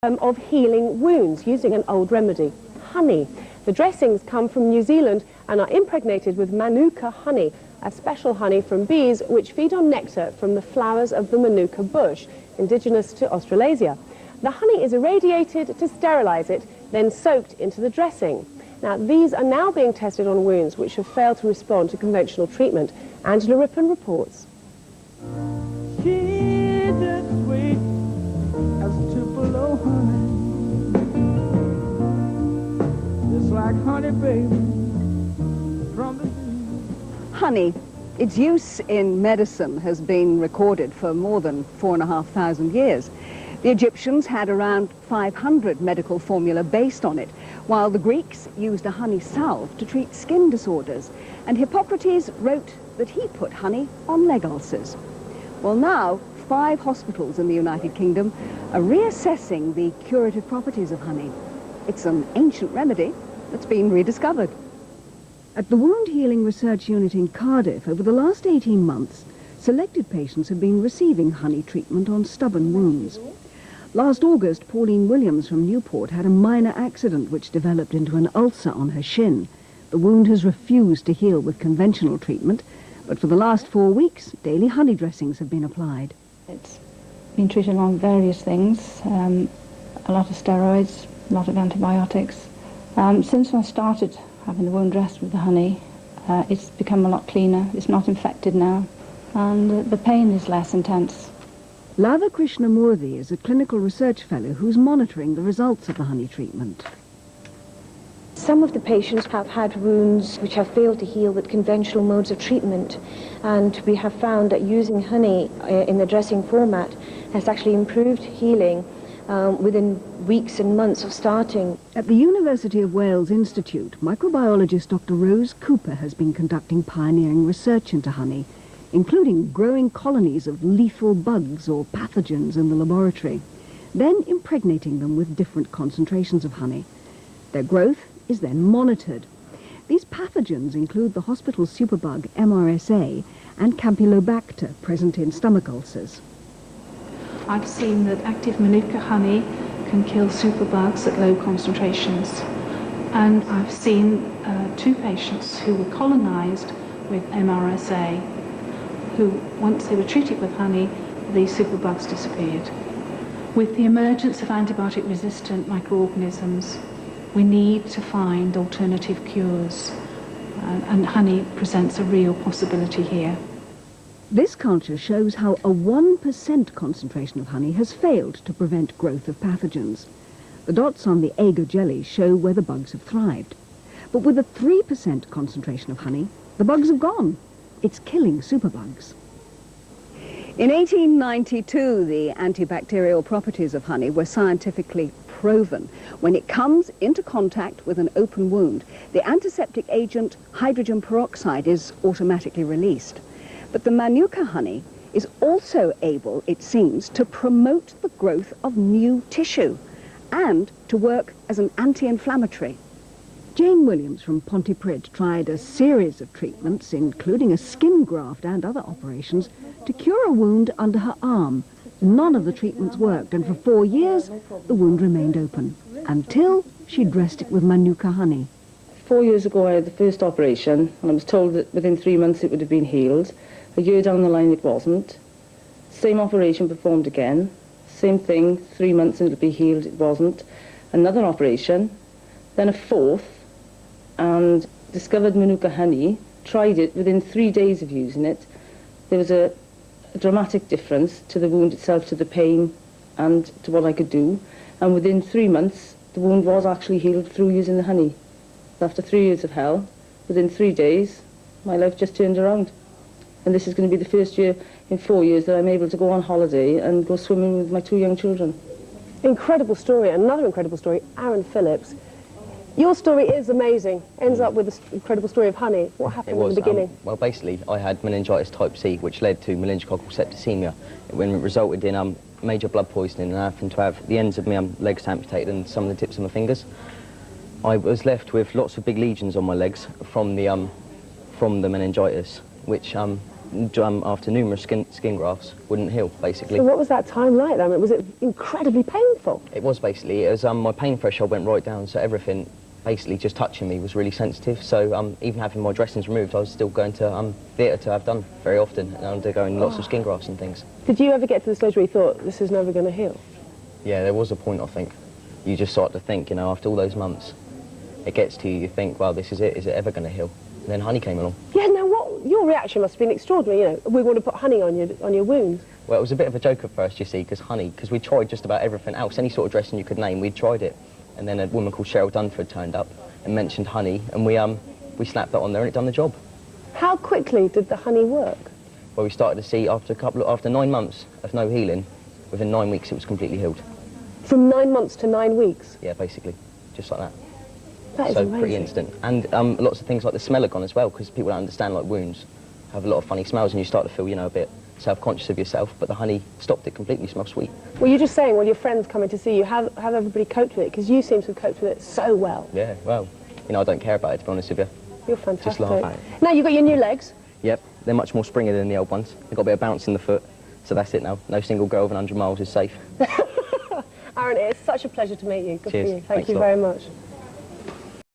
of healing wounds using an old remedy, honey. The dressings come from New Zealand and are impregnated with Manuka honey, a special honey from bees which feed on nectar from the flowers of the Manuka bush, indigenous to Australasia. The honey is irradiated to sterilize it, then soaked into the dressing. Now, these are now being tested on wounds which have failed to respond to conventional treatment. Angela Rippon reports. Honey, its use in medicine has been recorded for more than 4,500 years. The Egyptians had around 500 medical formula based on it, while the Greeks used a honey salve to treat skin disorders, and Hippocrates wrote that he put honey on leg ulcers. Well, now 5 hospitals in the United Kingdom are reassessing the curative properties of honey. It's an ancient remedy that's been rediscovered. At the Wound Healing Research Unit in Cardiff, over the last 18 months, selected patients have been receiving honey treatment on stubborn wounds. Last August, Pauline Williams from Newport had a minor accident which developed into an ulcer on her shin. The wound has refused to heal with conventional treatment, but for the last 4 weeks, daily honey dressings have been applied. It's been treated on various things, a lot of steroids, a lot of antibiotics. Since I started having the wound dressed with the honey, it's become a lot cleaner, it's not infected now, and the pain is less intense. Latha Krishnamurthy is a clinical research fellow who's monitoring the results of the honey treatment. Some of the patients have had wounds which have failed to heal with conventional modes of treatment, and we have found that using honey in the dressing format has actually improved healing within weeks and months of starting. At the University of Wales Institute, microbiologist Dr. Rose Cooper has been conducting pioneering research into honey, including growing colonies of lethal bugs or pathogens in the laboratory, then impregnating them with different concentrations of honey. Their growth is then monitored. These pathogens include the hospital superbug MRSA and Campylobacter, present in stomach ulcers. I've seen that active Manuka honey can kill superbugs at low concentrations. And I've seen 2 patients who were colonized with MRSA, who, once they were treated with honey, the superbugs disappeared. With the emergence of antibiotic-resistant microorganisms, we need to find alternative cures, and honey presents a real possibility here. This culture shows how a 1% concentration of honey has failed to prevent growth of pathogens. The dots on the agar jelly show where the bugs have thrived. But with a 3% concentration of honey, the bugs have gone. It's killing superbugs. In 1892, the antibacterial properties of honey were scientifically proven. When it comes into contact with an open wound, the antiseptic agent hydrogen peroxide is automatically released. But the Manuka honey is also able, it seems, to promote the growth of new tissue and to work as an anti-inflammatory. Jane Williams from Pontypridd tried a series of treatments, including a skin graft and other operations, to cure a wound under her arm. None of the treatments worked, and for 4 years, the wound remained open, until she dressed it with Manuka honey. 4 years ago, I had the first operation, and I was told that within 3 months it would have been healed. A year down the line, it wasn't. Same operation performed again. Same thing, 3 months and it'll be healed, it wasn't. Another operation, then a 4th, and discovered Manuka honey, tried it within 3 days of using it. There was a dramatic difference to the wound itself, to the pain and to what I could do. And within 3 months, the wound was actually healed through using the honey. After 3 years of hell, within 3 days, my life just turned around. And this is going to be the first year in 4 years that I'm able to go on holiday and go swimming with my 2 young children. Incredible story. Another incredible story, Aaron Phillips. Your story is amazing. Ends up with this incredible story of honey. What happened in the beginning? Well, basically, I had meningitis type C, which led to meningococcal septicemia, when it resulted in major blood poisoning and having to have the ends of my legs amputated and some of the tips of my fingers. I was left with lots of big lesions on my legs from the meningitis, which after numerous skin grafts, wouldn't heal, basically. So what was that time like then? Was it incredibly painful? It was basically. It was, my pain threshold went right down, so everything basically just touching me was really sensitive. So even having my dressings removed, I was still going to theatre to have done very often, and undergoing lots of skin grafts and things. Did you ever get to the stage where you thought, this is never going to heal? Yeah, there was a point, I think. You just start to think, you know, after all those months, it gets to you, you think, well, this is it ever going to heal? And then honey came along. Yeah, now your reaction must have been extraordinary, you know, we want to put honey on your wounds. Well, it was a bit of a joke at first, you see, because we tried just about everything else, any sort of dressing you could name, we'd tried it. And then a woman called Cheryl Dunford turned up and mentioned honey, and we slapped that on there and it done the job. How quickly did the honey work? Well, we started to see after 9 months of no healing, within 9 weeks it was completely healed. From 9 months to 9 weeks? Yeah, basically, just like that. That is so amazing. Pretty instant. And lots of things like the smell are gone as well, because people don't understand, like wounds have a lot of funny smells, and you start to feel, you know, a bit self-conscious of yourself, but the honey stopped it completely. You smell sweet. Well, you're just saying, well, your friends coming to see you, how everybody coped with it? Because you seem to have coped with it so well. Yeah, well, you know, I don't care about it, to be honest with you. You're fantastic. Just laugh at it. Now, you've got your new legs. Yep, they're much more springy than the old ones. They've got a bit of bounce in the foot, so that's it now. No single girl over 100 miles is safe. Aaron, it's such a pleasure to meet you. Good Cheers. for you. Thank Thanks you a lot. very much.